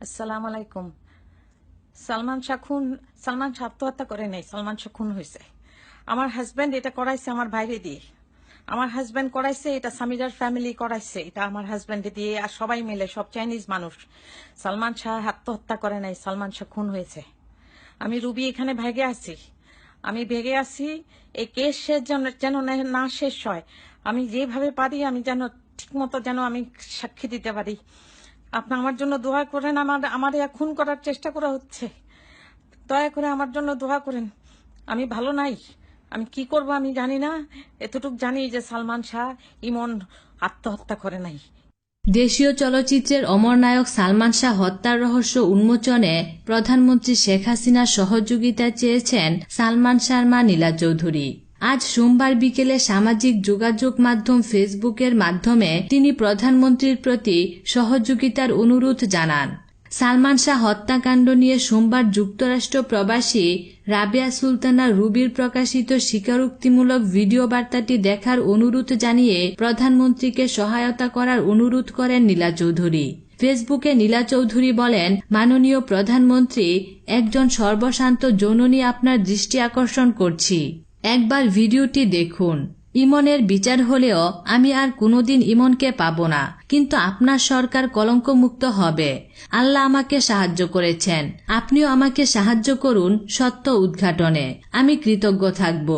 আসসালামু আলাইকুম। সালমান শাহ আত্মহত্যা করে নাই, সালমান শাহ খুন হয়েছে। আমার হাজবেন্ড এটা করাইছে আমার বাইরে দিয়ে। আমার হাজবেন্ড করাইছে এটা, সামিরার ফ্যামিলি করাইছে এটা আমার হাজবেন্ডে দিয়ে, আর সবাই মিলে, সব চাইনিজ মানুষ। সালমান শাহ আত্মহত্যা করে নাই, সালমান শাহ খুন হয়েছে। আমি রুবি এখানে ভেগে আছি। এই কেস যেন না শেষ হয়। আমি যেভাবে পারি আমি যেন ঠিক মতো যেন আমি সাক্ষী দিতে পারি। আপনি আমার জন্য দোয়া করেন। আমার খুন করার চেষ্টা করা হচ্ছে, দয়া করে আমার জন্য দোয়া করেন। আমি ভালো নাই, আমি কি করব আমি জানি না। এতটুকু জানি যে সালমান শাহ ইমন আত্মহত্যা করে নাই। দেশীয় চলচ্চিত্রের অমর নায়ক সালমান শাহ হত্যার রহস্য উন্মোচনে প্রধানমন্ত্রী শেখ হাসিনার সহযোগিতা চেয়েছেন সালমান শাহর মা নীলা চৌধুরী। আজ সোমবার বিকেলে সামাজিক যোগাযোগ মাধ্যম ফেসবুকের মাধ্যমে তিনি প্রধানমন্ত্রীর প্রতি সহযোগিতার অনুরোধ জানান। সালমান শাহ হত্যাকাণ্ড নিয়ে সোমবার যুক্তরাষ্ট্র প্রবাসী রাবেয়া সুলতানা রুবির প্রকাশিত স্বীকারোক্তিমূলক ভিডিও বার্তাটি দেখার অনুরোধ জানিয়ে প্রধানমন্ত্রীকে সহায়তা করার অনুরোধ করেন নীলা চৌধুরী। ফেসবুকে নীলা চৌধুরী বলেন, মাননীয় প্রধানমন্ত্রী, একজন সর্বশান্ত জননী আপনার দৃষ্টি আকর্ষণ করছি। একবার ভিডিওটি দেখুন। ইমনের বিচার হলেও আমি আর কোনোদিন ইমনকে পাব না, কিন্তু আপনার সরকার কলঙ্কমুক্ত হবে। আল্লাহ আমাকে সাহায্য করেছেন, আপনিও আমাকে সাহায্য করুন সত্য উদ্ঘাটনে। আমি কৃতজ্ঞ থাকব।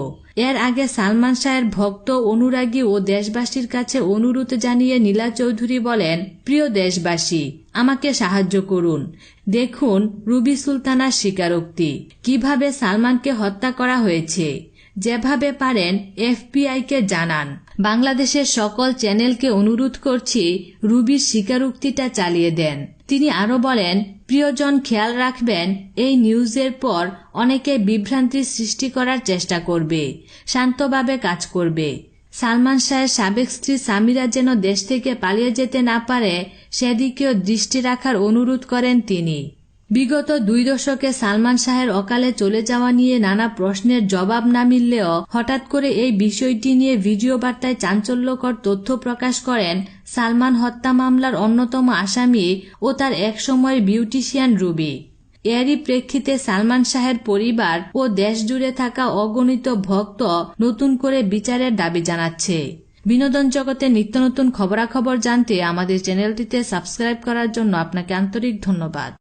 এর আগে সালমান শাহের ভক্ত, অনুরাগী ও দেশবাসীর কাছে অনুরোধ জানিয়ে নীলা চৌধুরী বলেন, প্রিয় দেশবাসী, আমাকে সাহায্য করুন। দেখুন রুবি সুলতানার স্বীকারোক্তি, কিভাবে সালমানকে হত্যা করা হয়েছে। যেভাবে পারেন এফবিআইকে জানান। বাংলাদেশের সকল চ্যানেলকে অনুরোধ করছি রুবির স্বীকারোক্তিটা চালিয়ে দেন। তিনি আরো বলেন, প্রিয়জন, খেয়াল রাখবেন, এই নিউজের পর অনেকে বিভ্রান্তির সৃষ্টি করার চেষ্টা করবে, শান্তভাবে কাজ করবে। সালমান শাহের সাবেক স্ত্রী সামিরা যেন দেশ থেকে পালিয়ে যেতে না পারে সেদিকেও দৃষ্টি রাখার অনুরোধ করেন তিনি। বিগত 2 দশকে সালমান শাহের অকালে চলে যাওয়া নিয়ে নানা প্রশ্নের জবাব না মিললেও হঠাৎ করে এই বিষয়টি নিয়ে ভিডিও বার্তায় চাঞ্চল্যকর তথ্য প্রকাশ করেন সালমান হত্যা মামলার অন্যতম আসামি ও তার একসময়ের বিউটিশিয়ান রুবি। এরই প্রেক্ষিতে সালমান শাহের পরিবার ও দেশজুড়ে থাকা অগণিত ভক্ত নতুন করে বিচারের দাবি জানাচ্ছে। বিনোদন জগতের নিত্য নতুন খবরাখবর জানতে আমাদের চ্যানেলটিতে সাবস্ক্রাইব করার জন্য আপনাকে আন্তরিক ধন্যবাদ।